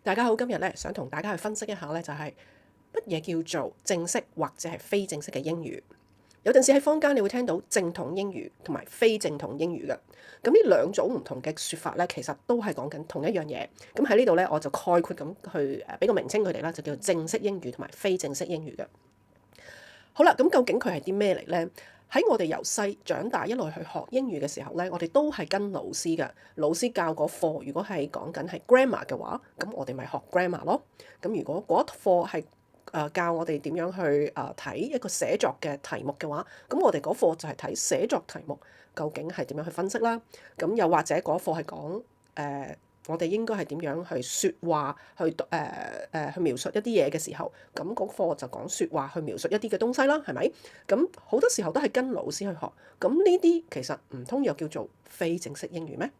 大家好，今日咧想同大家去分析一下咧，就係乜嘢叫做正式或者係非正式嘅英語。有陣時喺坊間你會聽到正統英語同埋非正統英語嘅，咁呢兩種唔同嘅説法咧，其實都係講緊同一樣嘢。咁喺呢度咧，我就概括咁去俾個名稱佢哋啦，就叫做正式英語同埋非正式英語嘅。好啦，咁究竟佢係啲咩嚟咧？喺我哋由細長大一路去學英語嘅時候咧，我哋都係跟老師嘅。老師教嗰課，如果係講緊係 grammar 嘅話，咁我哋咪學 grammar 咯。咁如果嗰一課係教我哋點樣去睇一個寫作嘅題目嘅話，咁我哋嗰課就係睇寫作題目究竟係點樣去分析啦。咁又或者嗰課係講我哋應該係點樣去説話，去描述一啲嘢嘅時候，咁嗰課就講説話去描述一啲嘅東西啦，係咪？咁好多時候都係跟老師去學，咁呢啲其實唔通又叫做非正式英語咩？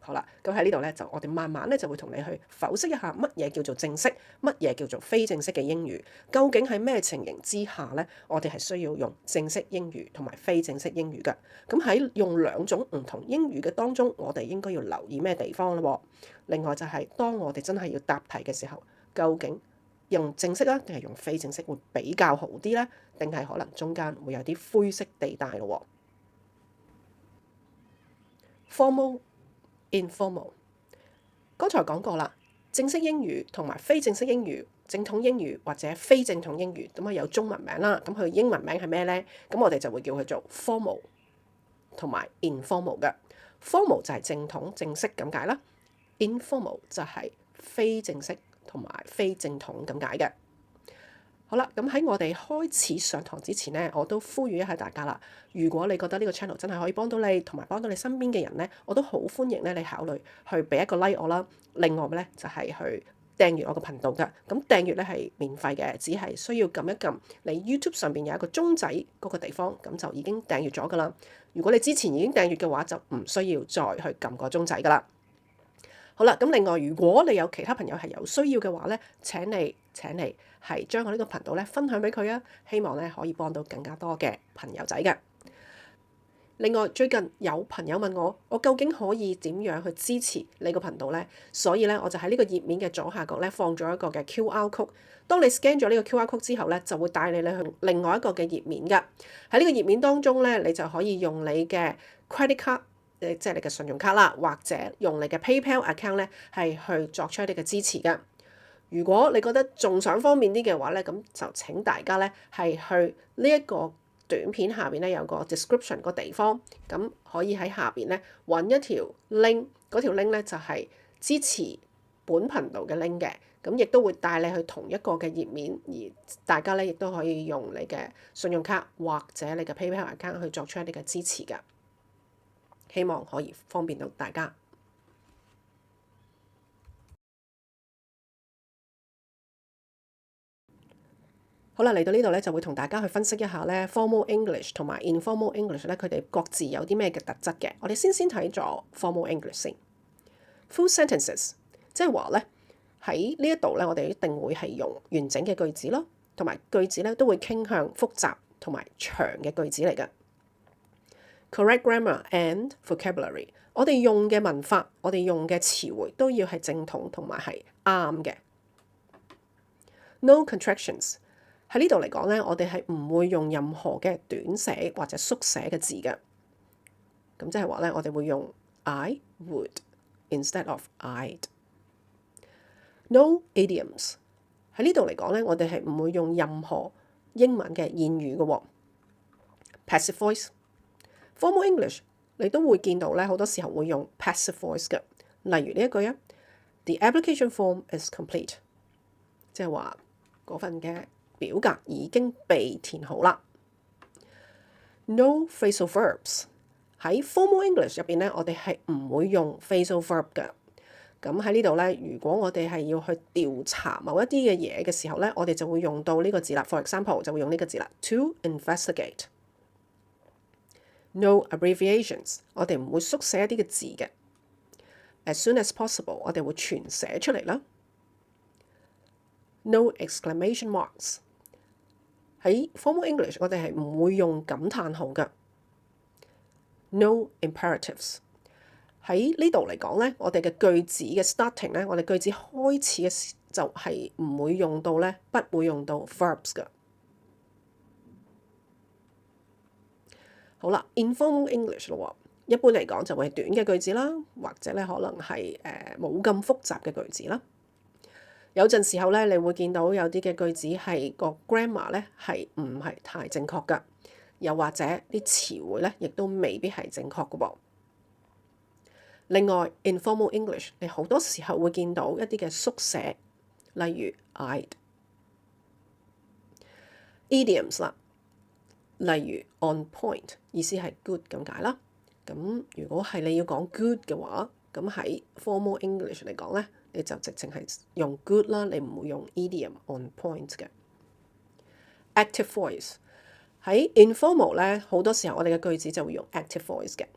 好啦，咁喺呢度咧就我哋慢慢咧就會同你去剖析一下乜嘢叫做正式，乜嘢叫做非正式嘅英語，究竟喺咩情形之下咧，我哋係需要用正式英語同埋非正式英語嘅。咁喺用兩種唔同英語嘅當中，我哋應該要留意咩地方咧？另外就係當我哋真係要答題嘅時候，究竟用正式啊定係用非正式會比較好啲咧？定係可能中間會有啲灰色地帶咯？Formal informal， 剛才講過啦，正式英語同埋非正式英語、正統英語或者非正統英語，咁啊有中文名啦，咁佢英文名係咩呢？咁我哋就會叫佢做 formal 同埋 informal 嘅。formal 就係正統正式咁解啦，informal 就係非正式同埋非正統咁解嘅。好啦，咁喺我哋開始上堂之前呢，我都呼籲一下大家啦。如果你覺得呢個 channel 真係可以幫到你，同埋幫到你身邊嘅人呢，我都好歡迎咧你考慮去俾一個 like 我啦。另外咧就係去訂閱我個頻道㗎。咁訂閱咧係免費嘅，只係需要撳一撳你 YouTube 上邊有一個鐘仔嗰個地方，咁就已經訂閱咗㗎啦。如果你之前已經訂閱嘅話，就唔需要再去撳個鐘仔㗎啦。好啦，咁另外如果你有其他朋友係有需要嘅話咧，請你係將我呢個頻道咧分享俾佢啊，希望咧可以幫到更加多嘅朋友仔嘅。另外最近有朋友問我究竟可以點樣去支持你個頻道呢？所以咧我就喺呢個頁面嘅左下角咧放咗一個嘅 QR code。當你 scan 咗呢個 QR code 之後咧，就會帶你去另外一個嘅頁面㗎。喺呢個頁面當中咧，你就可以用你嘅 credit card。即係你嘅信用卡啦，或者用你嘅 PayPal account 咧，係去作出一啲嘅支持嘅。如果你覺得仲想方便啲嘅話咧，咁就請大家咧係去呢一個短片下邊咧有個 description 個地方，咁可以喺下邊咧揾一條 link，嗰條 link 咧就係支持本頻道嘅 link 嘅，咁亦都會帶你去同一個嘅頁面，而大家咧亦都可以用你嘅信用卡或者你嘅 PayPal account 去作出一啲嘅支持㗎。希望可以方便到大家。好啦，嚟到呢度咧，就會同大家去分析一下咧 formal English 同埋 informal English 咧，佢哋各自有啲咩嘅特質嘅。我哋先睇咗 formal English 先。Full sentences， 即係話咧喺呢一度咧，我哋一定會係用完整嘅句子咯，同埋句子咧都會傾向複雜同埋長嘅句子嚟嘅。Correct grammar and vocabulary， 我哋用嘅文法，我哋用嘅詞彙都要係正統同埋係啱嘅。No contractions， 喺呢度嚟講咧，我哋係唔會用任何嘅短寫或者縮寫嘅字嘅。咁即係話咧，我哋會用 I would instead of I'd。No idioms， 喺呢度嚟講咧，我哋係唔會用任何英文嘅諺語嘅。Passive voice。Formal English 你都會見到咧，好多時候會用 passive voice 嘅，例如呢一句啊 ，The application form is complete， 即係話嗰份嘅表格已經被填好啦。No phrasal verbs， 喺 formal English 入邊咧，我哋係唔會用 phrasal verb 嘅。咁喺呢度咧，如果我哋係要去調查某一啲嘅嘢嘅時候咧，我哋就會用到呢個字啦。For example，就會用呢個字啦 ，to investigate。No abbreviations， 我哋唔會縮寫一啲嘅字嘅。As soon as possible， 我哋會全寫出嚟啦。No exclamation marks， 喺 formal English 我哋係唔會用感嘆號嘅。No imperatives，喺呢度嚟講咧，我哋嘅句子嘅 starting 咧，我哋句子開始嘅時就係唔會用到咧，不會用到 verbs 㗎。好啦 ，informal English 咯，一般嚟講就會係短嘅句子啦，或者咧可能係冇咁複雜嘅句子啦。有陣時候咧，你會見到有啲嘅句子係個 grammar 咧係唔係太正確㗎，又或者啲詞彙咧亦都未必係正確㗎噃。另外 informal English 你好多時候會見到一啲嘅縮寫，例如 idioms 啦，例如 on point 意思係 good 咁解啦。咁如果係你要講 good 嘅話，咁喺 formal English 嚟講咧，你就直情係用 good 啦，你唔會用 idiom on point 嘅。active voice 喺 informal 咧，好多時候我哋嘅句子就會用 active voice 嘅。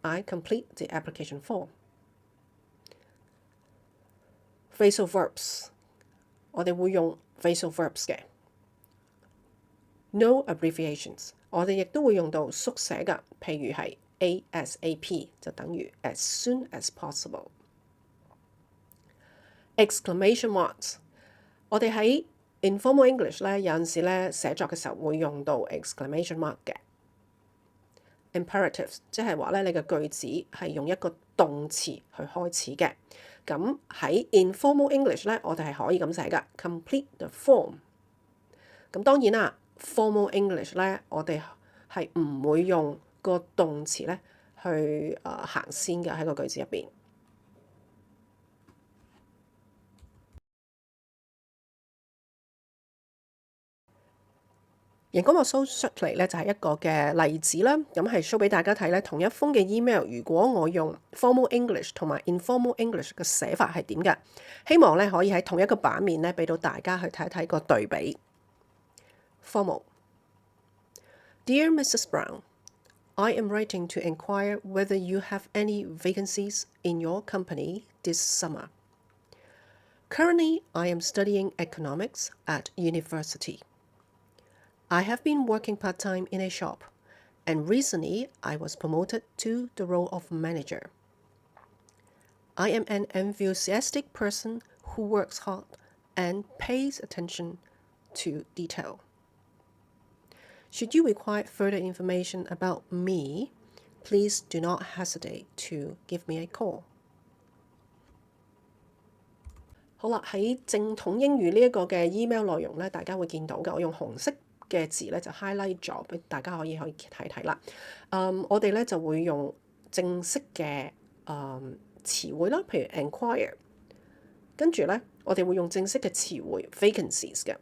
I complete the application form。phrasal verbs 我哋會用 phrasal verbs 嘅。No abbreviations 我哋亦都會用到縮寫㗎，譬如係 ASAP 就等於 as soon as possible。exclamation marks 我哋喺 informal English 咧，有陣時咧寫作嘅時候會用到 exclamation mark 嘅。imperatives 即係話咧，你嘅句子係用一個動詞去開始嘅。咁喺 informal English 咧，我哋係可以咁寫㗎 ，complete the form。咁當然啦 ，formal English 咧，我哋係唔會用個動詞咧去行先嘅喺個句子入邊。熒光幕 show 出嚟咧就係一個嘅例子啦，咁係 show 俾大家睇咧，同一封嘅 email，如果我用 formal English 同埋 informal English 嘅寫法係點嘅？希望咧可以喺同一個版面咧俾到大家去睇睇個對比。Formal Dear Mrs. Brown, I am writing to inquire whether you have any vacancies in your company this summer. Currently, I am studying economics at university. I have been working part-time in a shop, and recently I was promoted to the role of manager. I am an enthusiastic person who works hard and pays attention to detail. Should you require further information about me, please do not hesitate to give me a call. 好啦，喺正統英語呢一個嘅 email 內容咧，大家會見到嘅，我用紅色嘅字咧就 highlight 咗，俾大家可以睇睇啦。我哋咧就會用正式嘅詞彙啦，譬如 enquire，跟住咧我哋會用正式嘅詞彙 vacancies 嘅。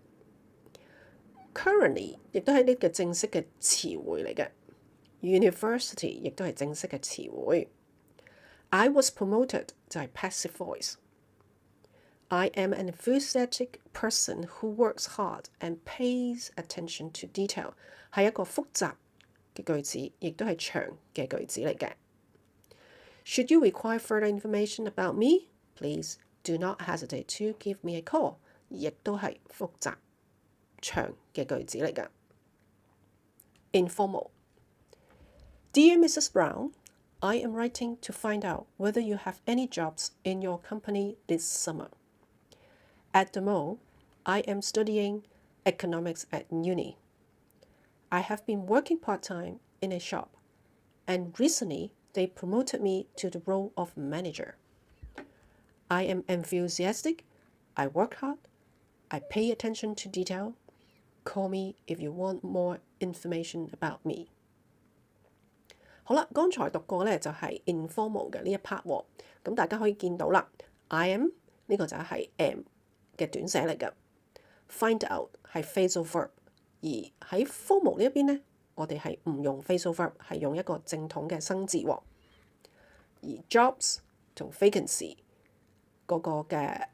Currently 亦都係呢個正式嘅詞彙嚟嘅。University 亦都係正式嘅詞彙。I was promoted 就係 passive voice。I am an enthusiastic person who works hard and pays attention to detail 係一個複雜嘅句子，亦都係長嘅句子嚟嘅。Should you require further information about me, please do not hesitate to give me a call 亦都係複雜長嘅句子嚟㗎。Informal Dear Mrs. Brown, I am writing to find out whether you have any jobs in your company this summer. At the moment, I am studying economics at uni. I have been working part-time in a shop, and recently they promoted me to the role of manager. I am enthusiastic, I work hard, I pay attention to detail. Call me if you want more information about me. 好啦，剛才讀過咧就係 informal 嘅呢一 part 喎，咁大家可以見到啦 ，I am 呢個就係 am 嘅短寫嚟嘅 ，find out 係 phrasal verb，而喺 formal 呢一邊咧，我哋係唔用 phrasal verb，係用一個正統嘅生字喎。而 jobs 同 vacancy 嗰個嘅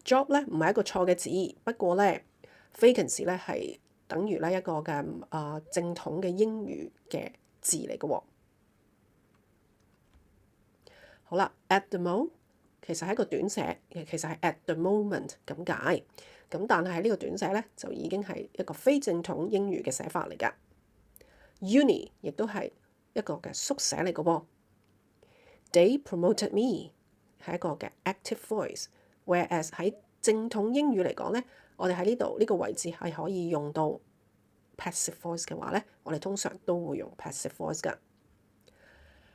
job 咧唔係一個錯嘅字，不過咧 vacancy 咧係等於咧一個嘅正統嘅英語嘅字嚟嘅喎。好啦 ，at the moment 其實係一個短寫，其實係 at the moment 咁解。咁但係呢個短寫咧就已經係一個非正統英語嘅寫法嚟㗎。Uni 亦都係一個嘅縮寫嚟嘅喎。They promoted me 係一個嘅 active voice，whereas 喺正統英語嚟講咧，我哋喺呢度呢個位置係可以用到 passive voice 嘅話咧，我哋通常都會用 passive voice 㗎。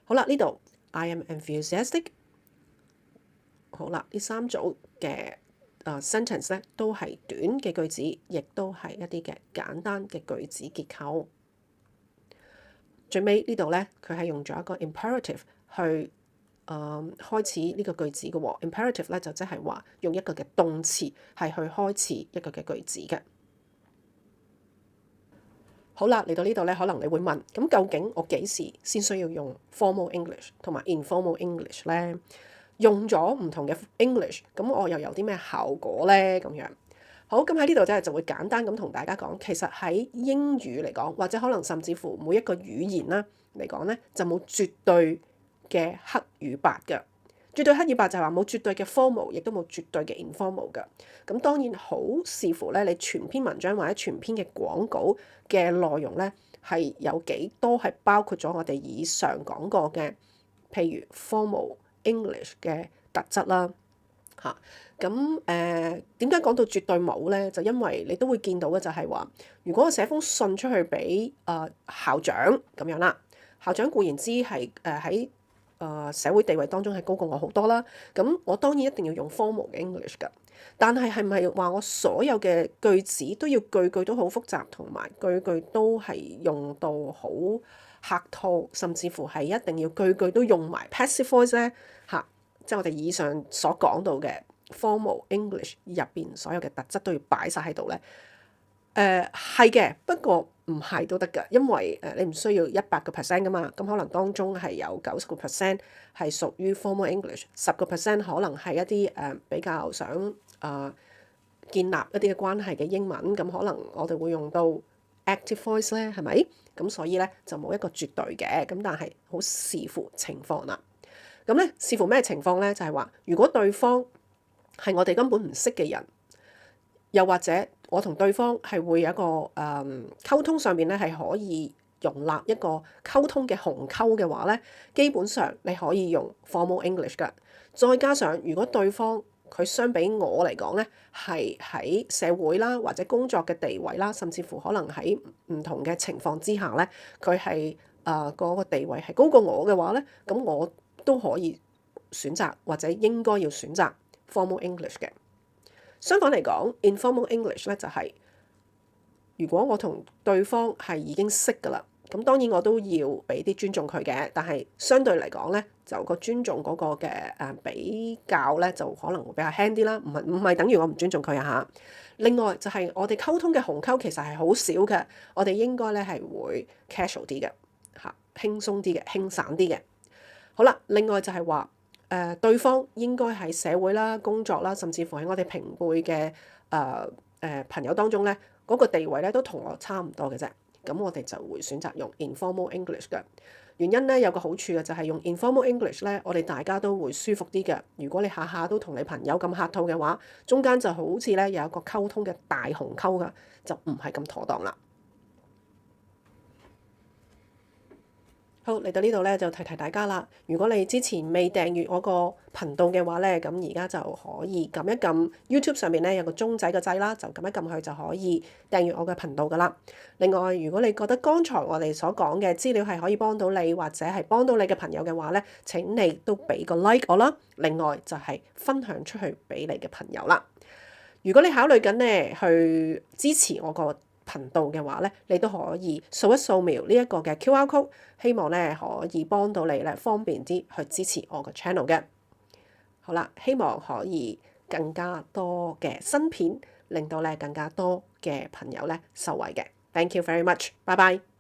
好啦，呢度 I am enthusiastic。好啦，呢三組嘅sentence 咧都係短嘅句子，亦都係一啲嘅簡單嘅句子結構。最尾呢度咧，佢係用咗一個 imperative 去開始呢個句子嘅喎。imperative 咧就即係話用一個嘅動詞係去開始一個嘅句子嘅。好啦，嚟到呢度咧，可能你會問，咁究竟我幾時先需要用 formal English 同埋 informal English 咧？用咗唔同嘅 English，咁我又有啲咩效果咧？咁樣好，咁喺呢度真係就會簡單咁同大家講，其實喺英語嚟講，或者可能甚至乎每一個語言啦嚟講咧，就冇絕對嘅黑與白嘅。絕對黑與白就係話冇絕對嘅 formal，亦都冇絕對嘅 informal 嘅。咁當然好視乎咧，你全篇文章或者全篇嘅廣告嘅內容咧，係有幾多係包括咗我哋以上講過嘅，譬如 formal English 嘅特質啦。嚇，咁點解講到絕對冇咧？就因為你都會見到嘅就係話，如果我寫封信出去俾校長咁樣啦，校長固然之係喺社會地位當中係高過我好多啦，咁我當然一定要用 formal 嘅 English 㗎。但係係咪話我所有嘅句子都要句句都好複雜，同埋句句都係用到好客套，甚至乎係一定要句句都用埋 passive voice 咧？嚇，即係我哋以上所講到嘅 formal English 入邊所有嘅特質都要擺晒喺度咧？係嘅，不過唔係都得㗎，因為你唔需要100% 㗎嘛，咁可能當中係有90% 係屬於 formal English，10% 可能係一啲比較想建立一啲嘅關係嘅英文，咁可能我哋會用到 active voice 咧，係咪？咁所以咧就冇一個絕對嘅，咁但係好視乎情況啦。咁咧視乎咩情況咧？就係話如果對方係我哋根本唔識嘅人，又或者我同對方係會有一個溝通上面咧係可以容納一個溝通嘅鴻溝嘅話咧，基本上你可以用 formal English 㗎。再加上如果對方佢相比我嚟講咧，係喺社會啦或者工作嘅地位啦，甚至乎可能喺唔同嘅情況之下咧，佢係嗰個地位係高過我嘅話咧，咁我都可以選擇或者應該要選擇 formal English 嘅。相反嚟講 informal English 咧就係，如果我同對方係已經識㗎啦，咁當然我都要俾啲尊重佢嘅，但係相對嚟講咧，就個尊重嗰個嘅比較咧，就可能會比較輕啲啦。唔係等於我唔尊重佢啊嚇。另外就係我哋溝通嘅鴻溝其實係好少嘅，我哋應該咧係會 casual 啲嘅嚇，輕鬆啲嘅，輕散啲嘅。好啦，另外就係話對方應該喺社會啦、工作啦，甚至乎喺我哋平輩嘅朋友當中咧，嗰個地位咧都同我差唔多嘅啫。咁我哋就會選擇用 informal English 嘅。原因咧有個好處嘅就係用 informal English 咧，我哋大家都會舒服啲嘅。如果你下下都同你朋友咁客套嘅話，中間就好似咧有一個溝通嘅大鴻溝㗎，就唔係咁妥當啦。好，嚟到呢度咧就提提大家啦。如果你之前未訂閱我個頻道嘅話咧，咁而家就可以撳一撳 YouTube 上面咧有個鐘仔嘅掣啦，就撳一撳佢就可以訂閱我嘅頻道噶啦。另外，如果你覺得剛才我哋所講嘅資料係可以幫到你，或者係幫到你嘅朋友嘅話咧，請你都俾個 like 我啦。另外就係分享出去俾你嘅朋友啦。如果你考慮緊咧去支持我個頻道嘅話咧，你都可以掃一掃描呢一個嘅 QR code，希望咧可以幫到你咧方便啲去支持我個 channel 嘅。好啦，希望可以更加多嘅新片，令到咧更加多嘅朋友咧受惠嘅。Thank you very much，拜拜。